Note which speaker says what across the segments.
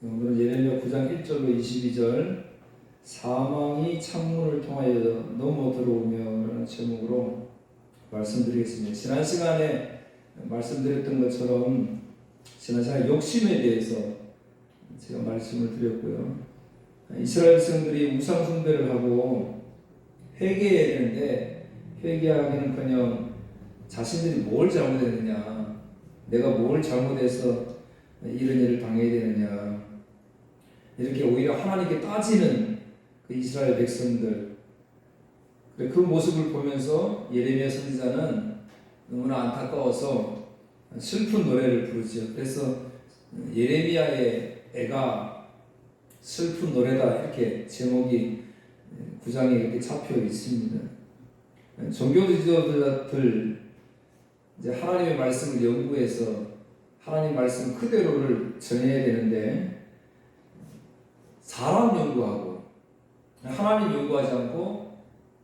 Speaker 1: 오늘은 예레미야 9장 1절로 22절 사망이 창문을 통하여 넘어 들어오며라는 제목으로 말씀드리겠습니다. 지난 시간에 말씀드렸던 것처럼 지난 시간에 욕심에 대해서 제가 말씀을 드렸고요. 이스라엘 백성들이 우상 숭배를 하고 회개해야 되는데 회개하기는커녕 자신들이 뭘 잘못했느냐, 내가 뭘 잘못해서 이런 일을 당해야 되느냐, 이렇게 오히려 하나님께 따지는 그 이스라엘 백성들, 그 모습을 보면서 예레미야 선지자는 너무나 안타까워서 슬픈 노래를 부르죠. 그래서 예레미야의 애가 슬픈 노래다, 이렇게 제목이 9장에 이렇게 잡혀 있습니다. 종교 지도자들 이제 하나님의 말씀을 연구해서 하나님 말씀 그대로를 전해야 되는데 사람 연구하고 하나님 연구하지 않고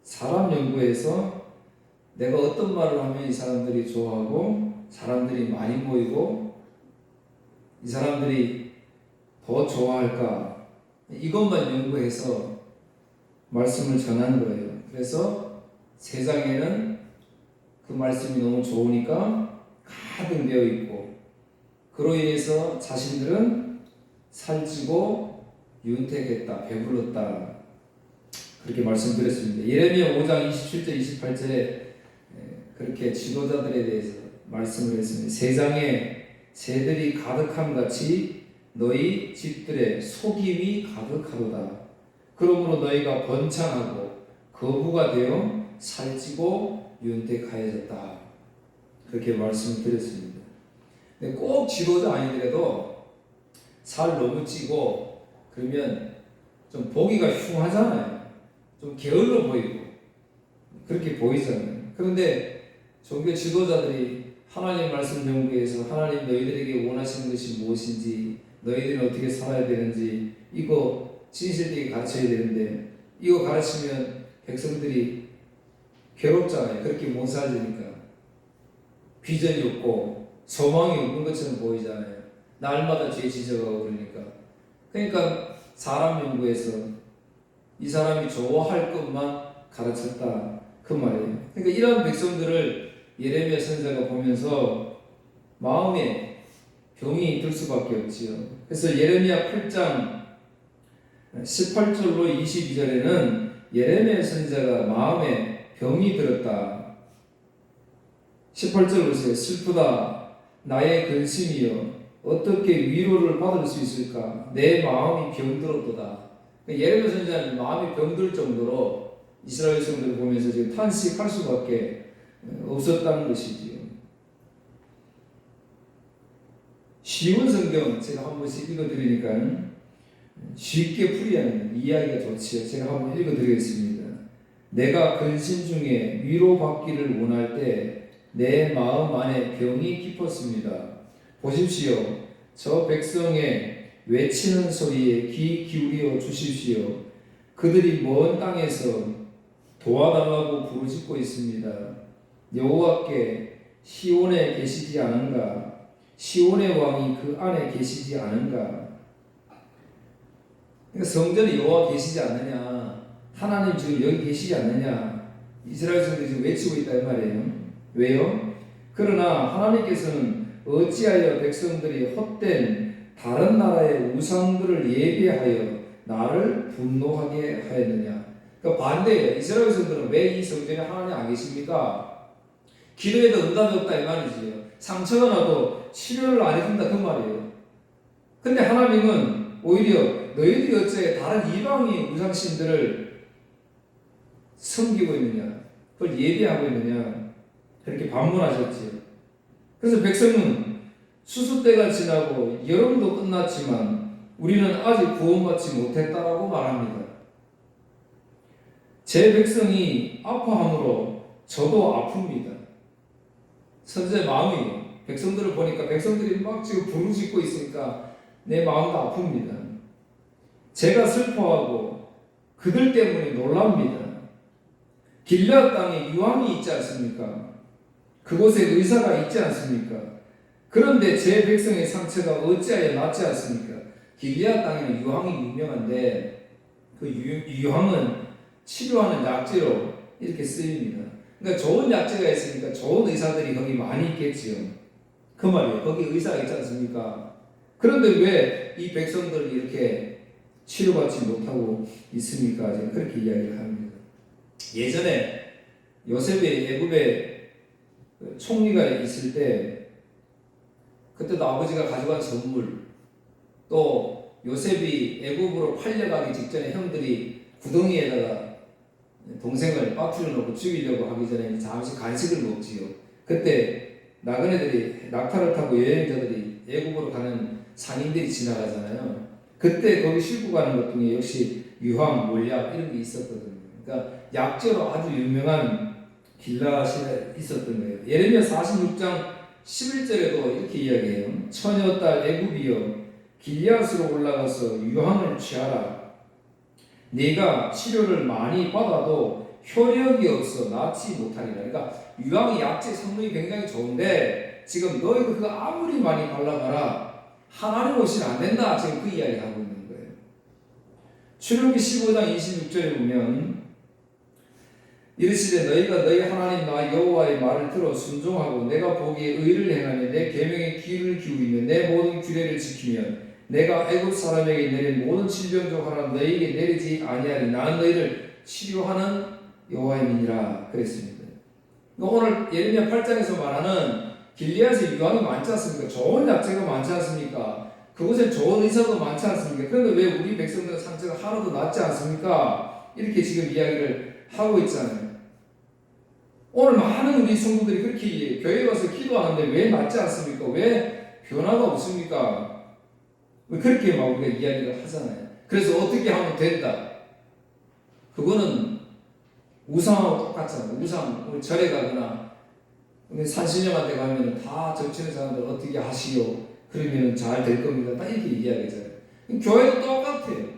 Speaker 1: 사람 연구해서 내가 어떤 말을 하면 이 사람들이 좋아하고 사람들이 많이 모이고 이 사람들이 더 좋아할까, 이것만 연구해서 말씀을 전하는 거예요. 그래서 세상에는 그 말씀이 너무 좋으니까 가득 되어 있고, 그로 인해서 자신들은 살찌고 윤택했다, 배불렀다, 그렇게 말씀드렸습니다. 예레미야 5장 27절 28절에 그렇게 지도자들에 대해서 말씀을 했습니다. 세상에 새들이 가득함 같이 너희 집들에 속임이 가득하도다. 그러므로 너희가 번창하고 거부가 되어 살찌고 윤택하여졌다, 그렇게 말씀드렸습니다. 꼭 지도자 아니더라도 살 너무 찌고 그러면 좀 보기가 흉하잖아요. 좀 게을러 보이고 그렇게 보이잖아요. 그런데 종교 지도자들이 하나님 말씀 연구해서 하나님 너희들에게 원하시는 것이 무엇인지, 너희들은 어떻게 살아야 되는지 이거 진실되게 가르쳐야 되는데, 이거 가르치면 백성들이 괴롭잖아요. 그렇게 못 살으니까 비전이 없고 소망이 없는 것처럼 보이잖아요. 날마다 죄 지적하고 그러니까 사람 연구에서 이 사람이 좋아할 것만 가르쳤다, 그 말이에요. 그러니까 이런 백성들을 예레미야 선지자가 보면서 마음에 병이 들 수밖에 없지요. 그래서 예레미야 8장 18절로 22절에는 예레미야 선지자가 마음에 병이 들었다. 18절 보세요. 슬프다, 나의 근심이여, 어떻게 위로를 받을 수 있을까? 내 마음이 병들었도다. 예레미야 선지자는 마음이 병들 정도로 이스라엘 백성들을 보면서 지금 탄식할 수밖에 없었다는 것이지요. 쉬운 성경 제가 한 번씩 읽어드리니까 쉽게 풀이하는 이야기가 좋지요. 제가 한번 읽어드리겠습니다. 내가 근심 중에 위로받기를 원할 때 내 마음 안에 병이 깊었습니다. 보십시오. 저 백성의 외치는 소리에 귀 기울여 주십시오. 그들이 먼 땅에서 도와달라고 부르짖고 있습니다. 여호와께 시온에 계시지 않은가? 시온의 왕이 그 안에 계시지 않은가? 그러니까 성전에 여호와 계시지 않느냐? 하나님 지금 여기 계시지 않느냐? 이스라엘 백성들이 지금 외치고 있다, 이 말이에요. 왜요? 그러나 하나님께서는 어찌하여 백성들이 헛된 다른 나라의 우상들을 예배하여 나를 분노하게 하였느냐? 그러니까 반대예요. 이스라엘 백성들은 왜 이 성전에 하나님 안 계십니까? 기도에도 응답이 없다, 이 말이지요. 상처가 나도 치료를 안 해준다, 그 말이에요. 근데 하나님은 오히려 너희들이 어째 다른 이방의 우상신들을 섬기고 있느냐, 그걸 예배하고 있느냐, 그렇게 반문하셨지요. 그래서 백성은 수수때가 지나고 여름도 끝났지만 우리는 아직 구원받지 못했다라고 말합니다. 제 백성이 아파함으로 저도 아픕니다. 선지자의 마음이, 백성들을 보니까 백성들이 막 지금 부르짖고 있으니까 내 마음도 아픕니다. 제가 슬퍼하고 그들 때문에 놀랍니다. 길앗 땅에 유황이 있지 않습니까? 그곳에 의사가 있지 않습니까? 그런데 제 백성의 상처가 어찌하여 낫지 않습니까? 길리앗 땅에는 유황이 유명한데 그 유황은 치료하는 약재로 이렇게 쓰입니다. 그러니까 좋은 약재가 있으니까 좋은 의사들이 거기 많이 있겠지요. 그 말이에요. 거기 의사가 있지 않습니까? 그런데 왜 이 백성들이 이렇게 치료받지 못하고 있습니까? 제가 그렇게 이야기를 합니다. 예전에 요셉이 애굽에 총리가 있을 때 그때도 아버지가 가져간 선물, 또 요셉이 애굽으로 팔려가기 직전에 형들이 구덩이에다가 동생을 빠뜨려 놓고 죽이려고 하기 전에 잠시 간식을 먹지요. 그때 나그네들이 낙타를 타고 여행자들이 애굽으로 가는 상인들이 지나가잖아요. 그때 거기 싣고 가는 것 중에 역시 유황, 몰약 이런 게 있었거든요. 그러니까 약재로 아주 유명한 길라앗이 있었던 거예요. 예레미야 46장 11절에도 이렇게 이야기해요. 처녀 딸 애굽이여 길리앗으로 올라가서 유황을 취하라. 네가 치료를 많이 받아도 효력이 없어 낫지 못하리라. 그러니까 유황이 약재 성능이 굉장히 좋은데 지금 너희가 그거 아무리 많이 발라봐라 하나님 옷이 안 된다. 지금 그 이야기 하고 있는 거예요. 출애굽기 15장 26절에 보면 이르시되 너희가 너희 하나님 나 여호와의 말을 들어 순종하고 내가 보기에 의를 행하며 내 계명에 귀를 기울이며 내 모든 규례를 지키면 내가 애굽 사람에게 내린 모든 질병 중 하나 너희에게 내리지 아니하리. 나는 너희를 치료하는 여호와의 민이라 그랬습니다. 오늘 예레미야 8장에서 말하는 길리앗의 유황이 많지 않습니까? 좋은 약재가 많지 않습니까? 그곳에 좋은 의사도 많지 않습니까? 그런데 왜 우리 백성들의 상처가 하나도 낫지 않습니까? 이렇게 지금 이야기를 하고 있잖아요. 오늘 많은 우리 성도들이 그렇게 교회 가서 기도하는데 왜 낫지 않습니까? 왜 변화가 없습니까? 왜 그렇게 막 우리가 이야기를 하잖아요. 그래서 어떻게 하면 된다? 그거는 우상하고 똑같잖아요. 우상, 우리 절에 가거나 산신령한테 가면 다 정치는 사람들 어떻게 하시오? 그러면 잘 될 겁니다. 딱 이렇게 이야기하잖아요. 교회도 똑같아요.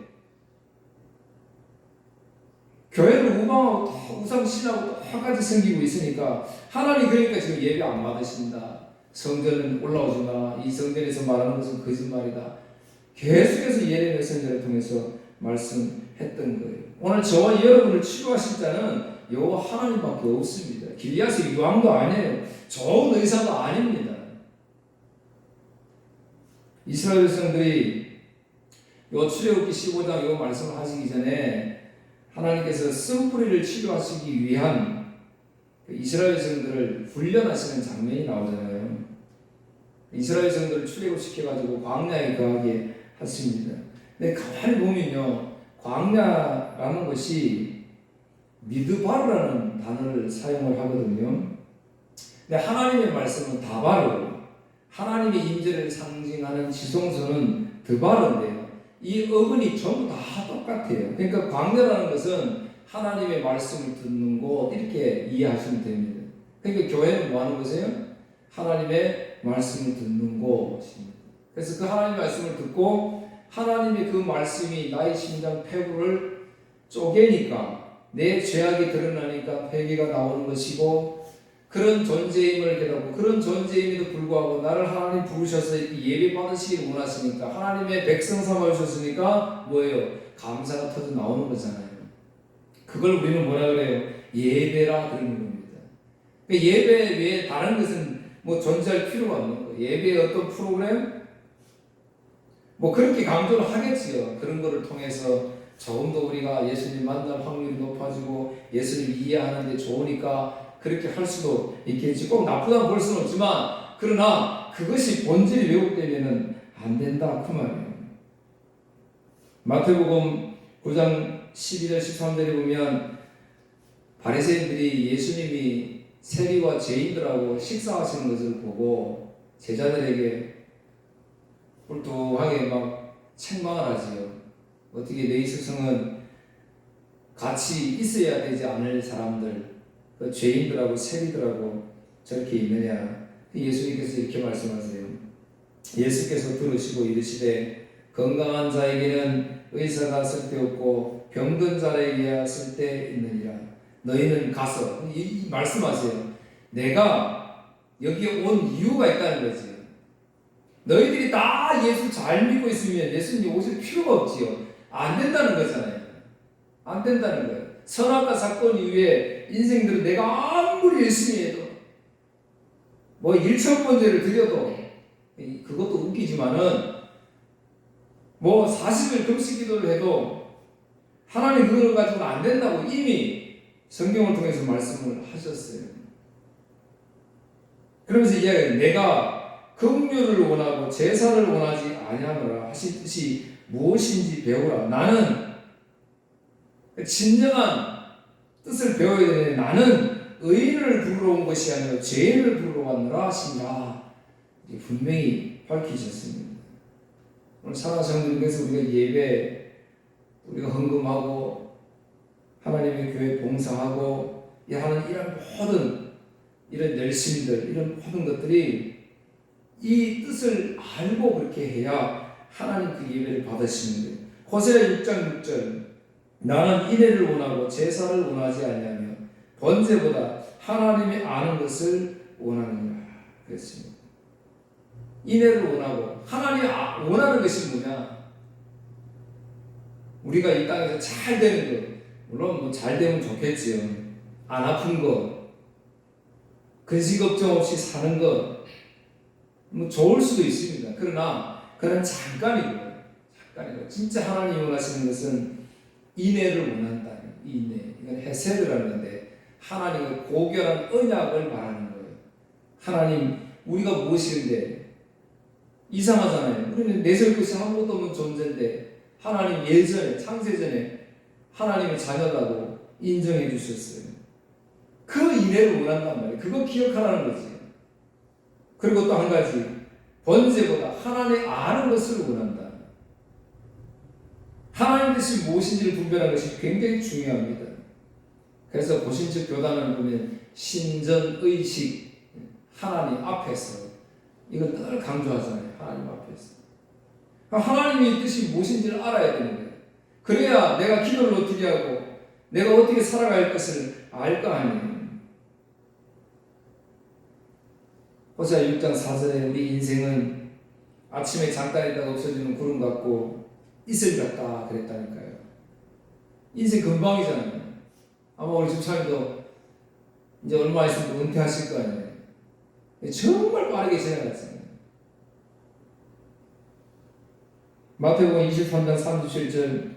Speaker 1: 교회를 우방하고 우상신하고 똑같이 섬기고 있으니까 하나님 그러니까 지금 예배 안 받으신다. 성전은 올라오지 마. 이 성전에서 말하는 것은 거짓말이다. 계속해서 예레미야 선지자를 통해서 말씀했던 거예요. 오늘 저와 여러분을 치료하실 자는 여호와 하나님밖에 없습니다. 길리앗의 유황도 아니에요. 좋은 의사도 아닙니다. 이스라엘 백성들이 요 출애굽기 15장 요 말씀을 하시기 전에 하나님께서 쓴뿌리를 치료하시기 위한 이스라엘 백성들을 훈련하시는 장면이 나오잖아요. 이스라엘 백성들을 출애굽시켜가지고 광야에 거하게 하십니다. 근데 가만히 보면요, 광야라는 것이 미드바르라는 단어를 사용을 하거든요. 근데 하나님의 말씀은 다바르, 하나님의 임재를 상징하는 지성소는 드바르인데요. 이 어근이 전부 다 똑같아요. 그러니까 광야라는 것은 하나님의 말씀을 듣는 곳 이렇게 이해하시면 됩니다. 그러니까 교회는 뭐 하는 것이에요? 하나님의 말씀을 듣는 곳입니다. 그래서 그 하나님의 말씀을 듣고 하나님의 그 말씀이 나의 심장 폐부를 쪼개니까 내 죄악이 드러나니까 회개가 나오는 것이고 그런 존재임을 깨닫고 그런 존재임에도 불구하고 나를 하나님 부르셔서 이렇게 예배 받으시길 원하시니까 하나님의 백성 삼아주셨으니까 뭐예요? 감사가 터져 나오는 거잖아요. 그걸 우리는 뭐라 그래요? 예배라 그러는 겁니다. 그러니까 예배 외에 다른 것은 뭐 존재할 필요가 없는 거예요. 예배의 어떤 프로그램? 뭐 그렇게 강조를 하겠지요. 그런 거를 통해서 조금 더 우리가 예수님 만날 확률이 높아지고 예수님 이해하는 데 좋으니까 그렇게 할 수도 있겠지. 꼭 나쁘다고 볼 수는 없지만 그러나 그것이 본질이 왜곡되면 안 된다 그 말이에요. 마태복음 9장 12절 13절에 보면 바리새인들이 예수님이 세리와 죄인들하고 식사하시는 것을 보고 제자들에게 뿔뚱하게 막 책망을 하지요. 어떻게 너희 스승은 같이 있어야 되지 않을 사람들, 그 죄인들하고 세리들하고 저렇게 있느냐. 예수님께서 이렇게 말씀하세요. 예수께서 들으시고 이르시되 건강한 자에게는 의사가 쓸데없고 병든 자에게야 쓸데있느니라. 너희는 가서 말씀하세요. 내가 여기에 온 이유가 있다는 거지. 너희들이 다 예수 잘 믿고 있으면 예수님 오실 필요가 없지요. 안 된다는 거잖아요. 안 된다는 거예요. 선악과 사건 이후에 인생들은 내가 아무리 열심히 해도 뭐 1,000번째를 드려도 그것도 웃기지만은 뭐 40일 금식 기도를 해도 하나님 그걸 가지고는 안 된다고 이미 성경을 통해서 말씀을 하셨어요. 그러면서 이야기해요. 내가 긍휼을 원하고 제사를 원하지 아니하노라 하시듯이 무엇인지 배우라. 나는 진정한 뜻을 배워야 되는데 나는 의인을 부르러 온 것이 아니라 죄인을 부르러 왔노라 하시니라. 분명히 밝히셨습니다. 오늘 사랑하는 성도님께서 우리가 예배, 우리가 헌금하고 하나님의 교회 봉사하고 하는 이런 모든 이런 열심들, 이런 모든 것들이 이 뜻을 알고 그렇게 해야 하나님 그 예배를 받으시는 거예요. 호세아 6장 6절 나는 인애를 원하고 제사를 원하지 아니하며 번제보다 하나님이 아는 것을 원하느니라 그랬습니다. 인애를 원하고 하나님이 원하는 것이 뭐냐? 우리가 이 땅에서 잘 되는 것, 물론 뭐 잘 되면 좋겠지요. 안 아픈 것, 근심 걱정 없이 사는 것, 뭐 좋을 수도 있습니다. 그러나 그건 잠깐이고 진짜 하나님이 원하시는 것은 인애를 원한다. 인애, 이건 헤세드라는 건데 하나님의 고결한 언약을 말하는 거예요. 하나님, 우리가 무엇인데 이상하잖아요. 우리는 내세울 것이 아무것도 없는 존재인데 하나님 예전에 창세전에 하나님의 자녀라고 인정해 주셨어요. 그 인애를 원한단 말이에요. 그거 기억하라는 거지. 그리고 또 한 가지, 번제보다 하나님 아는 것을 원한다. 하나님 뜻이 무엇인지를 분별하는 것이 굉장히 중요합니다. 그래서 고신적 교단을 보면 신전의식, 하나님 앞에서 이걸 늘 강조하잖아요. 하나님 앞에서. 하나님의 뜻이 무엇인지를 알아야 되는 거예요. 그래야 내가 기도를 어떻게 하고 내가 어떻게 살아갈 것을 알 거 아니에요. 호세아 6장 4절에 우리 인생은 아침에 잠깐 있다가 없어지는 구름 같고 이슬 같다 그랬다니까요. 인생 금방이잖아요. 아마 우리 집사님도 이제 얼마 있으면 은퇴하실 거 아니에요. 정말 빠르게 지나갔잖아요. 마태복음 23장 37절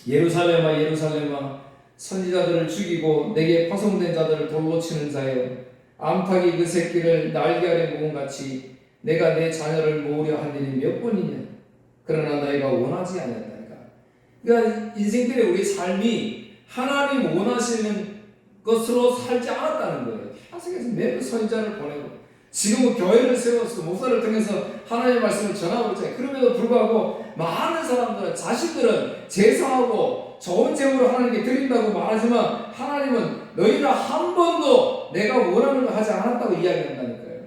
Speaker 1: 예루살렘아 예루살렘아 선지자들을 죽이고 내게 파송된 자들을 돌로 치는 자여 암탉이 그 새끼를 날개 아래 모은 같이 내가 내 자녀를 모으려 한 일이 몇 번이냐. 그러나 너희가 원하지 않았다니까. 그러니까 인생들의 우리 삶이 하나님 원하시는 것으로 살지 않았다는 거예요. 계속해서 매번 선지자를 보내고 지금은 교회를 세워서 목사를 통해서 하나님의 말씀을 전하고 있잖아요. 그럼에도 불구하고 많은 사람들은 자신들은 제사하고 좋은 제물을 하나님께 드린다고 말하지만 하나님은 너희가 한 번도 내가 원하는 걸 하지 않았다고 이야기한다니까요.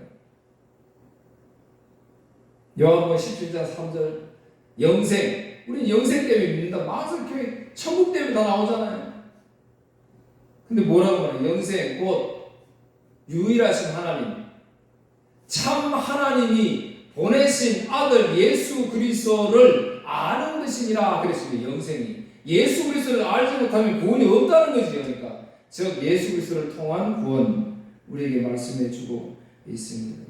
Speaker 1: 요한복음 17장 3절 영생, 우리는 영생 때문에 믿는다. 많은 교회 천국 때문에 다 나오잖아요. 근데 뭐라고 말해요? 영생 곧 유일하신 하나님, 참 하나님이 보내신 아들 예수 그리스도를 아는 것이니라 그랬습니다. 영생이 예수 그리스도를 알지 못하면 구원이 없다는 거지. 그러니까 즉 예수 그리스도를 통한 구원 우리에게 말씀해 주고 있습니다.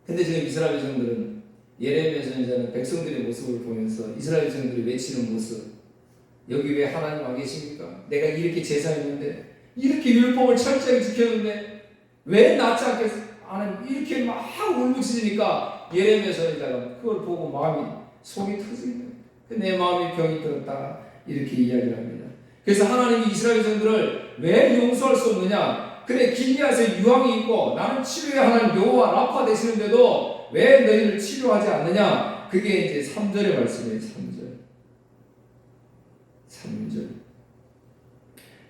Speaker 1: 근데 지금 이스라엘 백성들은 예레미야 선지자는 백성들의 모습을 보면서 이스라엘 백성들이 외치는 모습, 여기 왜 하나님 안 계십니까? 내가 이렇게 제사했는데 이렇게 율법을 철저하게 지켰는데 왜 낫지 않겠어? 이렇게 막 울부짖으니까 예레미야 선지자가 그걸 보고 마음이 속이 터집니다. 내 마음이 병이 들었다 이렇게 이야기를 합니다. 그래서 하나님이 이스라엘 백성들을 왜 용서할 수 없느냐? 그래 길리앗에 유황이 있고 나는 치료의 하나님 여호와 라파 되시는데도 왜 너희를 치료하지 않느냐? 그게 이제 3절의 말씀이에요. 3절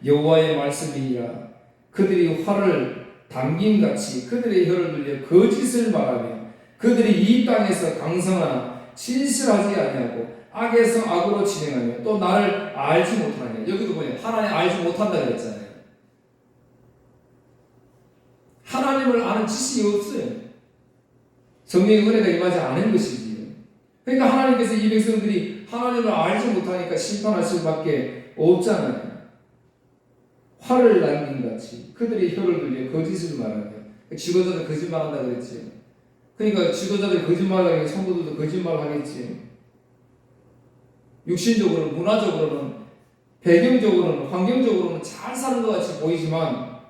Speaker 1: 여호와의 말씀이니라. 그들이 화를 담김같이 그들의 혀를 들려 거짓을 말하며 그들이 이 땅에서 강성하나 진실하지 아니하고 악에서 악으로 진행하며 또 나를 알지 못하느냐. 여기도 보면 하나님 알지 못한다 그랬잖아요. 하나님을 아는 지식이 없어요. 성령의 은혜가 임하지 않은 것이지. 그러니까 하나님께서 이 백성들이 하나님을 알지 못하니까 심판하실 수밖에 없잖아요. 화를 남긴 같이 그들의 혀를 들려 거짓을 말하며, 지도자들 거짓말한다 그랬지. 그러니까 지도자들 거짓말하게 성도들도 거짓말하겠지. 육신적으로는, 문화적으로는, 배경적으로는, 환경적으로는 잘 사는 것 같이 보이지만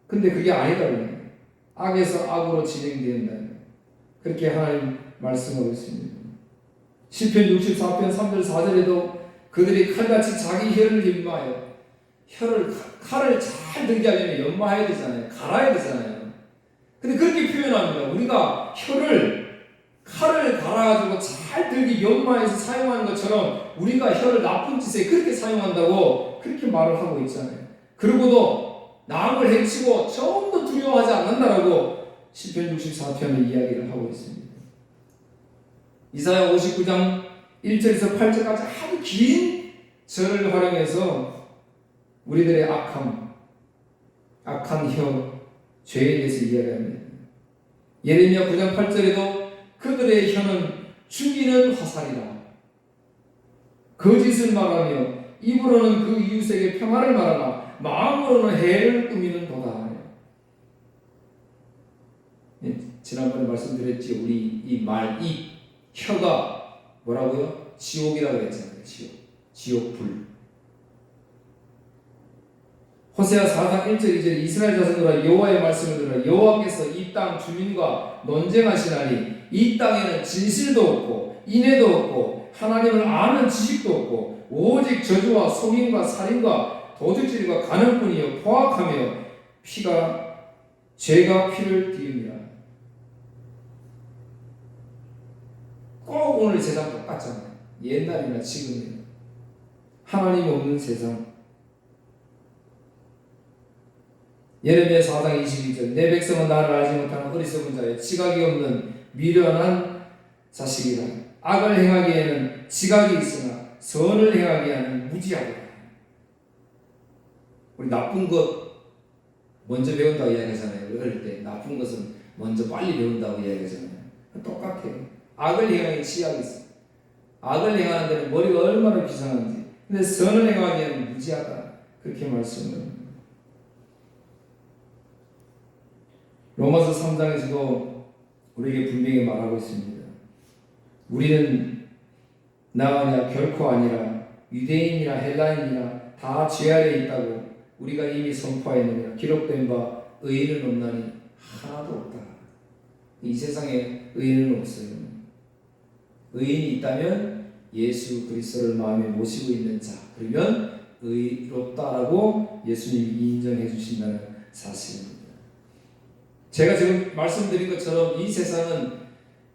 Speaker 1: 근데 그게 아니다고요. 악에서 악으로 진행된다. 그렇게 하나님 말씀하고 있습니다. 시편 64편 3절 4절에도 그들이 칼같이 자기 혀를 연마하여, 칼을 잘 들게 하려면 연마해야 되잖아요. 갈아야 되잖아요. 근데 그렇게 표현합니다. 우리가 칼을 갈아가지고 잘 들기 연마해서 사용하는 것처럼 우리가 혀를 나쁜 짓에 그렇게 사용한다고 그렇게 말을 하고 있잖아요. 그러고도 남을 해치고 조금도 두려워하지 않는다라고 시편 64편의 이야기를 하고 있습니다. 이사야 59장 1절에서 8절까지 아주 긴 절을 활용해서 우리들의 악한 혀, 죄에 대해서 이야기합니다. 예레미야 9장 8절에도 그들의 혀는 죽이는 화살이라, 거짓을 말하며 입으로는 그 이웃에게 평화를 말하나 마음으로는 해를 꾸미는 도다. 지난번에 말씀드렸지. 우리 이 혀가 뭐라고요? 지옥이라고 했잖아요. 지옥불. 호세아 4장 1절 2절 이스라엘 자손들아 여호와의 말씀을 들으라. 여호와께서 이 땅 주민과 논쟁하시나니 이 땅에는 진실도 없고 인애도 없고 하나님을 아는 지식도 없고 오직 저주와 속임과 살인과 도둑질과 간음뿐이요 포악하며 죄가 피를 띠음이라. 꼭 오늘 세상 똑같잖아요. 옛날이나 지금이나 하나님 없는 세상. 예레미야 4장 22절 내 백성은 나를 알지 못하는 어리석은 자여 지각이 없는 미련한 자식이라. 악을 행하기에는 지각이 있으나 선을 행하기에는 무지하다. 우리 나쁜 것 먼저 배운다고 이야기하잖아요. 우리 어릴 때 나쁜 것은 먼저 빨리 배운다고 이야기하잖아요. 똑같아요. 악을 행하기에 지각이 있어요. 악을 행하는 데는 머리가 얼마나 비상한지. 근데 선을 행하기에는 무지하다. 그렇게 말씀을 합니다. 로마서 3장에서도 우리에게 분명히 말하고 있습니다. 우리는 나아냐 결코 아니라 유대인이나 헬라인이나 다 죄 아래에 있다고 우리가 이미 선포하였느니라. 기록된 바 의인은 없나니 하나도 없다. 이 세상에 의인은 없어요. 의인이 있다면 예수 그리스도를 마음에 모시고 있는 자, 그러면 의롭다라고 예수님이 인정해 주신다는 사실입니다. 제가 지금 말씀드린 것처럼 이 세상은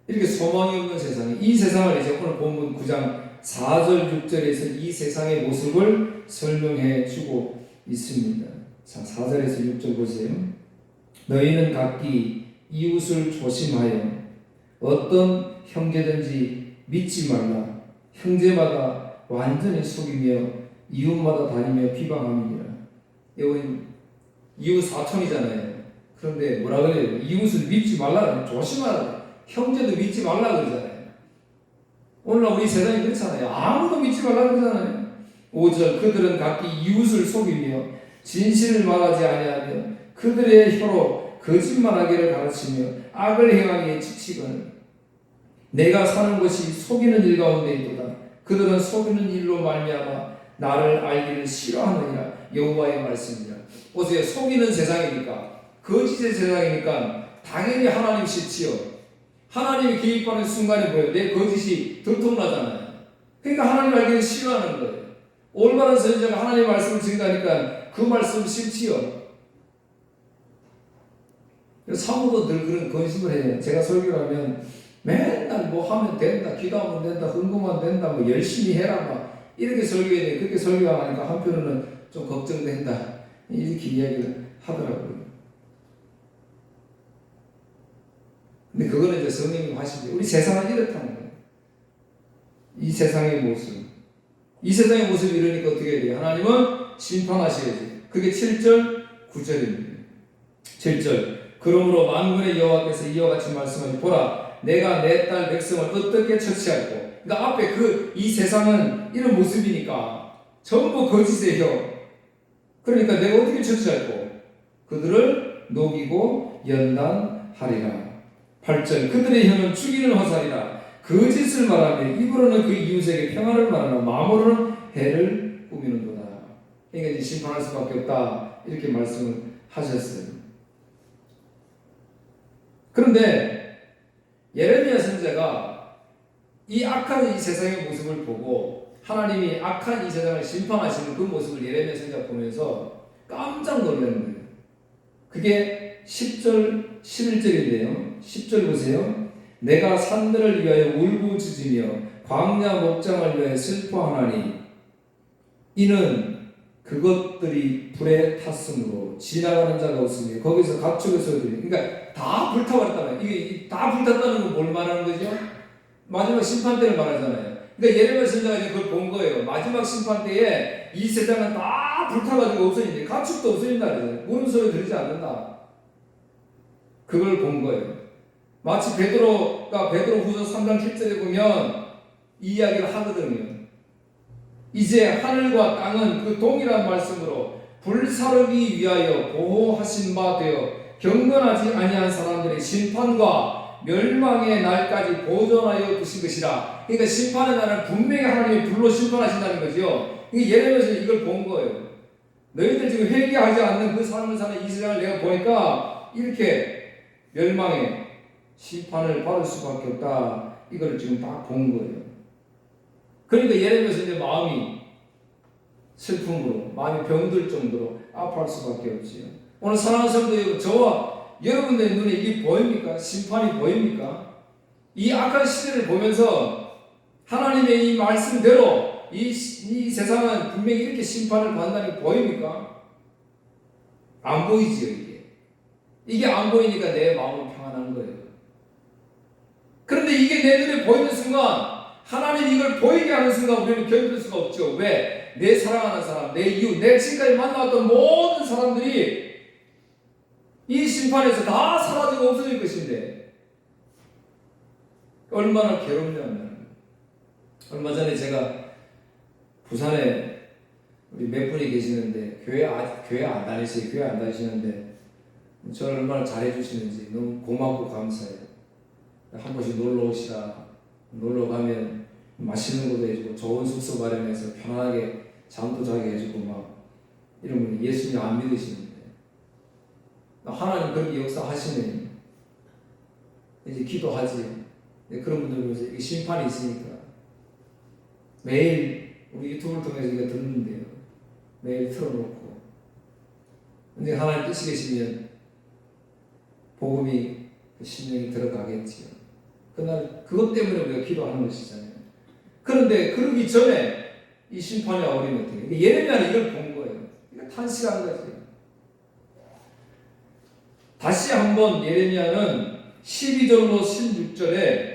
Speaker 1: 이렇게 소망이 없는 세상이에요. 이 세상을 이제 오늘 본문 9장 4절 6절에서 이 세상의 모습을 설명해 주고 있습니다. 자, 4절에서 6절 보세요. 너희는 각기 이웃을 조심하여 어떤 형제든지 믿지 말라. 형제마다 완전히 속이며 이웃마다 다니며 비방함이니라. 여러분 이웃 사촌이잖아요. 그런데 뭐라 그래요? 이웃을 믿지 말라, 조심하라. 형제도 믿지 말라 그러잖아요. 오늘날 우리 세상이 그렇잖아요. 아무도 믿지 말라 그러잖아요. 5절 그들은 각기 이웃을 속이며 진실을 말하지 아니하며 그들의 혀로 거짓말하기를 가르치며 악을 행하기에 지치거늘 내가 사는 것이 속이는 일 가운데 있도다. 그들은 속이는 일로 말미암아 나를 알기를 싫어하느니라. 여호와의 말씀이라. 보세요. 속이는 세상이니까, 거짓의 세상이니까 당연히 하나님 싫지요. 하나님이 개입하는 순간에 뭐예요? 내 거짓이 들통나잖아요. 그러니까 하나님 알기를 싫어하는 거예요. 올바른 선지자가 하나님의 말씀을 증거하니까 그 말씀 싫지요. 사모도 늘 그런 건심을 해요. 제가 설교를 하면 맨날 뭐 하면 된다, 기도하면 된다, 헌금하면 된다, 뭐 열심히 해라, 막 이렇게 설교해야 돼. 그렇게 설교하니까 한편으로는 좀 걱정된다, 이렇게 이야기를 하더라고요. 근데 그거는 이제 성령님 하시죠. 우리 세상은 이렇다는 거예요. 이 세상의 모습. 이 세상의 모습이 이러니까 어떻게 해야 돼요? 하나님은 심판하셔야지. 그게 7절, 9절입니다. 7절. 그러므로 만군의 여호와께서 이와 같이 말씀하니 보라 내가 내 딸 백성을 어떻게 처치할고. 그러니까 앞에 이 세상은 이런 모습이니까 전부 거짓이에요. 그러니까 내가 어떻게 처치할고. 그들을 녹이고 연단하리라. 8절 그들의 혀는 죽이는 화살이라. 거짓을 말하며 입으로는 그 이웃에게 평안을 말하며 마음으로는 해를 꾸미는도다. 그러니까 이제 심판할 수밖에 없다. 이렇게 말씀을 하셨어요. 그런데 예레미야 선지자가 이 악한 이 세상의 모습을 보고 하나님이 악한 이 세상을 심판하시는 그 모습을 예레미야 선지자가 보면서 깜짝 놀라는 거예요. 그게 10절 11절인데요. 10절 보세요. 내가 산들을 위하여 울부짖으며 광야 목장을 위하여 슬퍼하나니 이는 그것들이 불에 탔으므로 지나가는 자가 없으며 거기서 가축의 소리들이 그러니까 다 불타버렸다는 이게 다 불탔다는 건 뭘 말하는 거죠? 마지막 심판 때를 말하잖아요. 그러니까 예레미야 선지자가 그걸 본 거예요. 마지막 심판 때에 이 세상은 다 불타가지고 없어진대. 가축도 없어진다 그러잖아요. 우는 소리 들리지 않는다. 그걸 본 거예요. 마치 베드로가 베드로후서 3장 7절에 보면 이 이야기를 하거든요. 이제 하늘과 땅은 그 동일한 말씀으로 불사르기 위하여 보호하신 바 되어 경건하지 아니한 사람들의 심판과 멸망의 날까지 보존하여 두신 것이라. 그러니까 심판의 날은 분명히 하나님이 불로 심판하신다는 거죠. 예레미야서 이걸 본 거예요. 너희들 지금 회개하지 않는 그 삶을 사는 이 세상을 내가 보니까 이렇게 멸망의 심판을 받을 수밖에 없다. 이걸 지금 딱 본 거예요. 그러니까 예레미야서 이제 마음이 슬픔으로, 마음이 병들 정도로 아파할 수밖에 없지요. 오늘 사랑하는 성도 여러분, 저와 여러분들의 눈에 이게 보입니까? 심판이 보입니까? 이 악한 시대를 보면서 하나님의 이 말씀대로 이 세상은 분명히 이렇게 심판을 받는다는 게 보입니까? 안 보이지요, 이게. 이게 안 보이니까 내 마음은 평안한 거예요. 그런데 이게 내 눈에 보이는 순간, 하나님이 이걸 보이게 하는 순간 우리는 견딜 수가 없죠. 왜? 내 사랑하는 사람, 내 이웃, 내 지금까지 만나왔던 모든 사람들이 이 심판에서 다 사라지고 없어질 것인데 얼마나 괴롭냐면, 얼마 전에 제가 부산에 우리 몇 분이 계시는데 교회 안 다니세요. 교회 안 다니시는데 저를 얼마나 잘해주시는지 너무 고맙고 감사해요. 한 번씩 놀러 오시라. 놀러 가면 맛있는 것도 해주고 좋은 숙소 마련해서 편안하게 잠도 자게 해주고 막 이런 분 예수님 안 믿으시는데 하나님 그렇게 역사하시네. 이제 기도하지. 그런 분들 보면서 이게 심판이 있으니까 매일 우리 유튜브를 통해서 이거 듣는데요. 매일 틀어놓고 근데 하나님 뜻이 계시면 복음이 심령이 들어가겠지요. 그날 그것 때문에 우리가 기도하는 것이잖아요. 그런데 그러기 전에 이 심판이 와버리면 어떻게 해요? 예레미야는 이걸 본 거예요. 그러니까 탄식한 거지. 다시 한번 예레미야는 12절로 16절에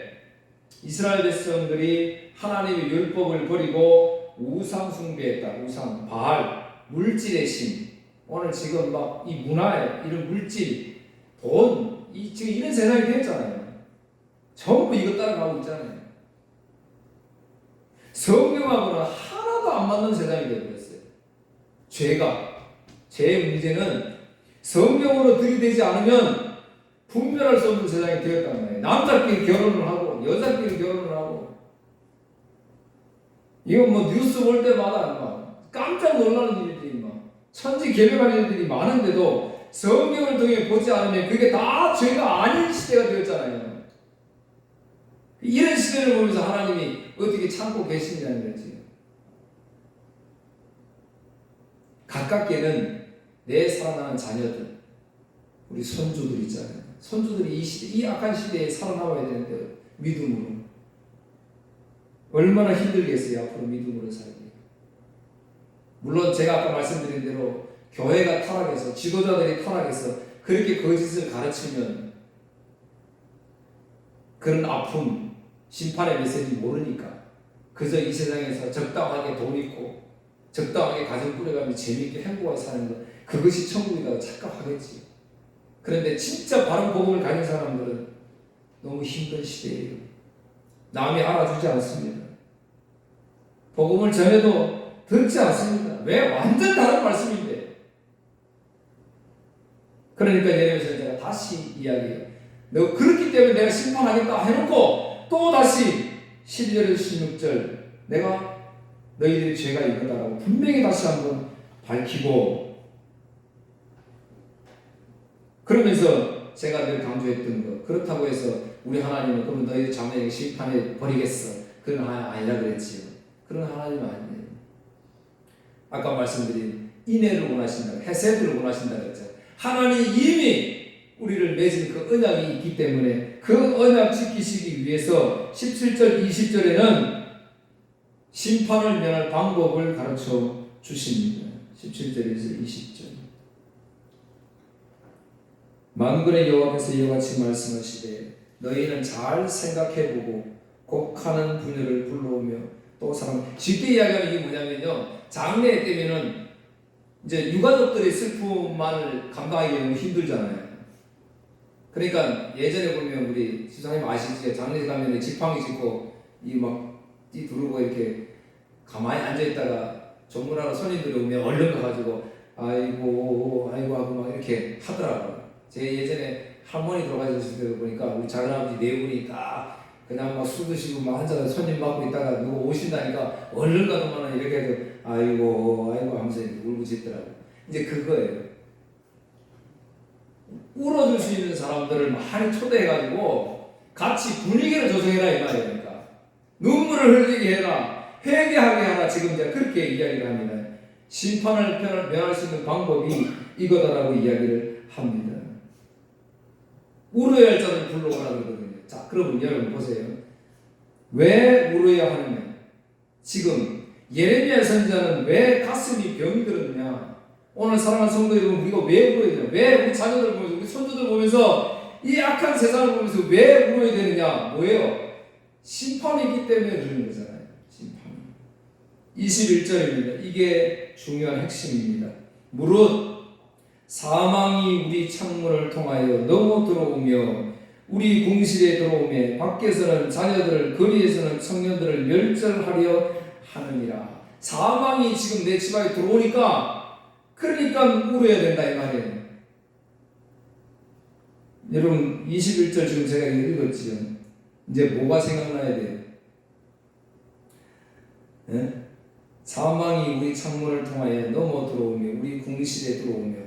Speaker 1: 이스라엘 백성들이 하나님의 율법을 버리고 우상 숭배했다. 우상, 바알, 물질의 신. 오늘 지금 막 이 문화에 이런 물질, 돈, 지금 이런 세상이 됐잖아요. 전부 이거 따라가고 있잖아요. 성경하고는 하나도 안 맞는 세상이 되어버렸어요. 죄의 문제는 성경으로 들이대지 않으면 분별할 수 없는 세상이 되었단 말이에요. 남자끼리 결혼을 하고 여자끼리 결혼을 하고 이거 뭐 뉴스 볼 때마다 막 깜짝 놀라는 일들이 막 천지개벽하는 일들이 많은데도 성경을 통해 보지 않으면 그게 다 죄가 아닌 시대가 되었잖아요. 이런 시대를 보면서 하나님이 어떻게 참고 계시냐는 거지. 가깝게는 내 사랑하는 자녀들, 우리 손주들 있잖아요. 손주들이 이 악한 시대에 살아남아야 되는데 믿음으로 얼마나 힘들겠어요. 앞으로 믿음으로 살기. 물론 제가 아까 말씀드린 대로 교회가 타락해서 지도자들이 타락해서 그렇게 거짓을 가르치면 그런 아픔, 심판의 메시지 모르니까 그저 이 세상에서 적당하게 돈 있고 적당하게 가정 꾸려가며 재미있게 행복하게 사는 것, 그것이 천국이라고 착각하겠지. 그런데 진짜 바른 복음을 가진 사람들은 너무 힘든 시대예요. 남이 알아주지 않습니다. 복음을 전해도 듣지 않습니다. 왜? 완전 다른 말씀인데. 그러니까 예레미야서 제가 다시 이야기해요. 너 그렇기 때문에 내가 심판하겠다 해놓고 또 다시 12절에서 16절 내가 너희들의 죄가 이거다라고 분명히 다시 한번 밝히고, 그러면서 제가 늘 강조했던 거, 그렇다고 해서 우리 하나님은 그럼 너희 자매에게 심판해 버리겠어, 그런 하나님 아니라 그랬지요. 그런 하나님은 아니에요. 아까 말씀드린 인애를 원하신다, 헤세드를 원하신다 그랬죠. 하나님이 이미 우리를 맺은 그 언약이 있기 때문에 그 언약 지키시기 위해서 17절 20절에는 심판을 면할 방법을 가르쳐 주십니다. 17절에서 20절. 만군의 여호와께서 이와 같이 말씀하시되 너희는 잘 생각해보고 곡하는 분야를 불러오며 또 사람, 쉽게 이야기하면 이게 뭐냐면요, 장래 때면은 이제 유가족들의 슬픔만을 감당하기 너무 힘들잖아요. 그러니까 예전에 보면 우리 수장님 아시죠? 장례 가면 지팡이 짚고 이 두르고 이렇게 가만히 앉아 있다가 전문하러 손님들이 오면 얼른 가가지고 아이고 하고 막 이렇게 하더라고요. 제 예전에 할머니 돌아가셨을 때 보니까 우리 작은아버지 네 분이 딱 그냥 막 술 드시고 막 앉아서 손님 맞고 있다가 누구 오신다니까 얼른 가더만 이렇게 해서 아이고 하면서 울부짖더라고요. 이제 그거예요. 울어줄 수 있는 사람들을 많이 초대해가지고 같이 분위기를 조성해라 이 말이니까, 눈물을 흘리게 해라, 회개하게 하라. 지금 이제 그렇게 이야기를 합니다. 심판을 면할 수 있는 방법이 이거다라고 이야기를 합니다. 울어야 할 자를 불러오라 그러거든요. 자, 그러면 여러분 보세요. 왜 울어야 하느냐? 지금 예레미야 선지자는 왜 가슴이 병이 들었느냐? 오늘 사랑하는 성도 여러분, 우리가 왜 울어야 되냐? 왜 우리 자녀들 보면서, 우리 손주들 보면서, 이 악한 세상을 보면서 왜 울어야 되느냐? 뭐예요? 심판이기 때문에 그러는 거잖아요. 심판. 21절입니다. 이게 중요한 핵심입니다. 무릇 사망이 우리 창문을 통하여 넘어 들어오며 우리 궁실에 들어오며 밖에서는 자녀들을, 거리에서는 청년들을 멸절하려 하느니라. 사망이 지금 내 집 안에 들어오니까, 그러니까 울어야 된다 이 말이에요. 여러분 21절 지금 제가 읽었지요. 이제 뭐가 생각나야 돼요? 네? 사망이 우리 창문을 통하여 넘어 들어오며 우리 궁실에 들어오며,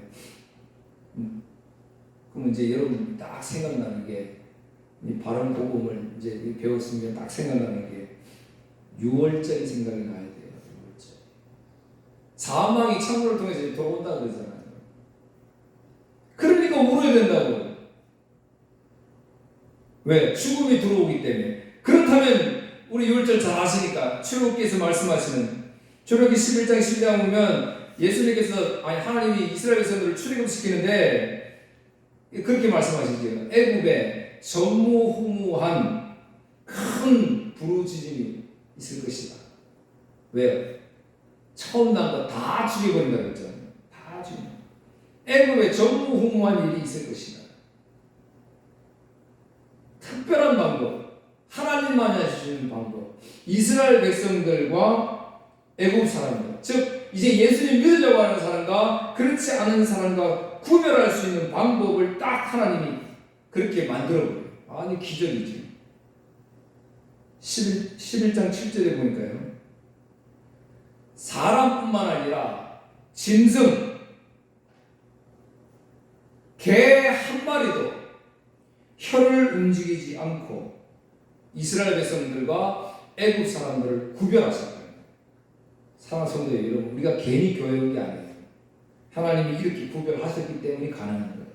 Speaker 1: 그럼 이제 여러분 딱 생각나는 게, 이 바른 복음을 이제 배웠으면 딱 생각나는 게 6월절이 생각이 나야 돼요. 6월절. 사망이 창문을 통해서 들어온다 그러잖아요. 그러니까 울어야 된다고. 왜? 죽음이 들어오기 때문에. 그렇다면 우리 6월절 잘 아시니까 출애굽기에서 말씀하시는, 출애굽기 11장 12장 보면 예수님께서, 하나님이 이스라엘 백성들을 출애굽시키는데 그렇게 말씀하시죠. 애굽에 전무후무한 큰 부르짖음이 있을 것이다. 왜요? 처음 난 거 다 죽여버린다 그랬잖아요. 다 죽여. 애굽에 전무후무한 일이 있을 것이다. 특별한 방법, 하나님만이 하시는 방법, 이스라엘 백성들과 애굽 사람들, 즉 이제 예수님 믿으려고 하는 사람과 그렇지 않은 사람과 구별할 수 있는 방법을 딱 하나님이 그렇게 만들어버려요. 아니 기적이지. 11장 7절에 보니까요, 사람뿐만 아니라 짐승, 개 한 마리도 혀를 움직이지 않고 이스라엘 백성들과 애굽 사람들을 구별하셨다. 사랑하는 성도 여러분, 우리가 괜히 교회 온 게 아니에요. 하나님이 이렇게 구별하셨기 때문에 가능한 거예요.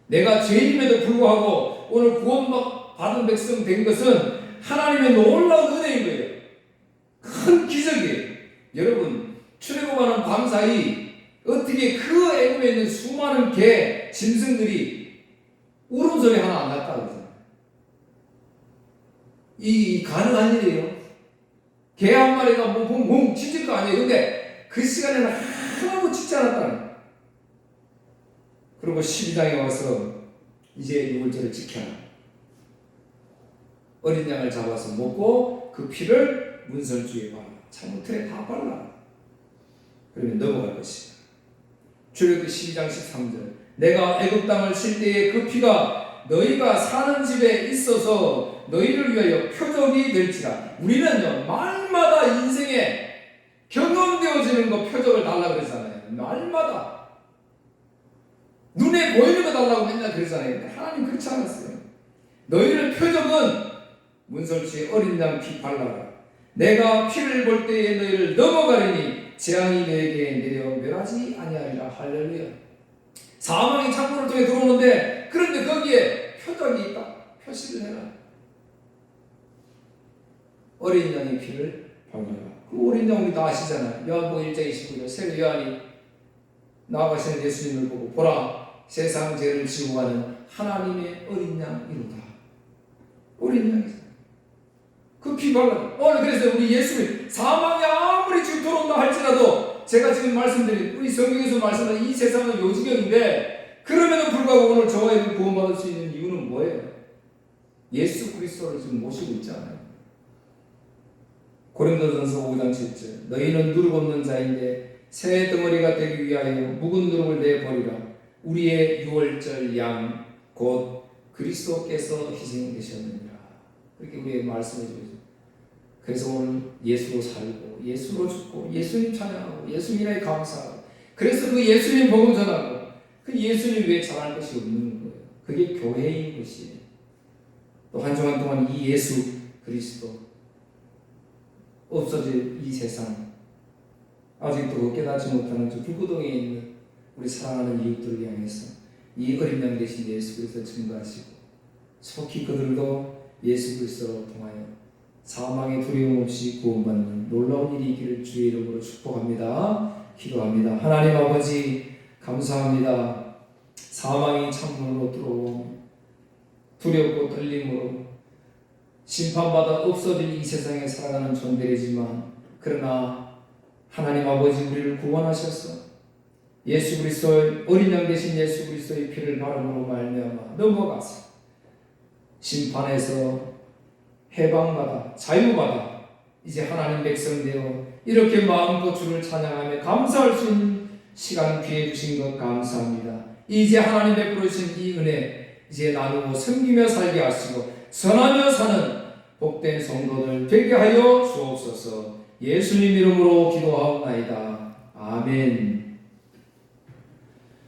Speaker 1: 내가 죄인임에도 불구하고 오늘 구원받은 백성 된 것은 하나님의 놀라운 은혜인 거예요. 큰 기적이에요. 여러분, 출애굽하는 밤 사이 어떻게 그 애굽에 있는 수많은 개, 짐승들이 울음소리 하나 안 났다 그러잖아요. 이 가능한 일이에요. 개 한 마리가 몽 짖을 거 아니에요. 근데 그 시간에는 하나도 짖지 않았다는 거예요. 그리고 12장에 와서 이제 6월절을 지켜라. 어린 양을 잡아서 먹고 그 피를 문설주에 발라. 창문틀에 다 발라. 그러면 넘어갈 것이다. 출애굽기 12장 13절. 내가 애굽 땅을 칠 때에 그 피가 너희가 사는 집에 있어서 너희를 위하여 표적이 될지라. 우리는요, 말마다 인생에 경험되어지는 거 표적을 달라고 그러잖아요. 말마다. 눈에 보이는 거 달라고 맨날 그러잖아요. 근데 하나님 그렇지 않았어요. 너희를 표적은 문설주에 어린 양 피 발라라. 내가 피를 볼 때에 너희를 넘어가리니 재앙이 너에게 내려 멸하지 아니하리라. 할렐루야. 사망이 창문을 통해 들어오는데 그런데 거기에 표적이 있다. 표시를 해라. 어린 양의 피를 발라라. 그 어린 양 우리 다 아시잖아요. 요한복음 1장 29절 세례 요한이 나아가시는 예수님을 보고 보라 세상 죄를 지고 가는 하나님의 어린 양이로다. 어린 양이죠. 그 피 발라. 오늘 그래서 우리 예수님 사망이 아무리 지금 들어온다 할지라도 제가 지금 말씀드린 우리 성경에서 말씀하는 이 세상은 요지경인데 그럼에도 불구하고 오늘 저와 여러분 구원받을 수 있는 이유는 뭐예요? 예수 그리스도를 지금 모시고 있잖아요. 고린도전서 5장 7절 너희는 누룩 없는 자인데 새 덩어리가 되기 위하여 묵은 누룩을 내버리라. 우리의 유월절 양 곧 그리스도께서 희생되셨느니라. 그렇게 우리에게 말씀해 주죠. 그래서 오늘 예수로 살고 예수로 죽고 예수님 찬양하고 예수님에 감사하고 그래서 그 예수님 복음 전하고 그 예수님 외에 잘할 것이 없는 거예요. 그게 교회인 것이에요. 또 한 주간 동안 이 예수 그리스도 없어질 이 세상 아직도 깨닫지 못하는 저 불구덩이에 있는 우리 사랑하는 이웃들을 향해서 이 어린 양 되신 예수 그리스도를 증거하시고 속히 그들도 예수 그리스도로 통하여 사망의 두려움 없이 구원받는 놀라운 일이 있기를 주의 이름으로 축복합니다. 기도합니다. 하나님 아버지 감사합니다. 사망이 창문으로 들어오고 두렵고 떨림으로 심판받아 없어질 이 세상에 살아가는 존재이지만 그러나 하나님 아버지 우리를 구원하셔서 예수 그리스도의 어린 양 되신 예수 그리스도의 피를 바름으로 말미암아 넘어가서 심판에서 해방받아 자유받아 이제 하나님 백성 되어 이렇게 마음껏 주를 찬양하며 감사할 수 있는 시간 기회 주신 것 감사합니다. 이제 하나님 베풀어 주신 이 은혜 이제 나누고 섬기며 살게 하시고 선하며 사는 복된 성도들 되게 하여 주옵소서. 예수님 이름으로 기도하옵나이다. 아멘.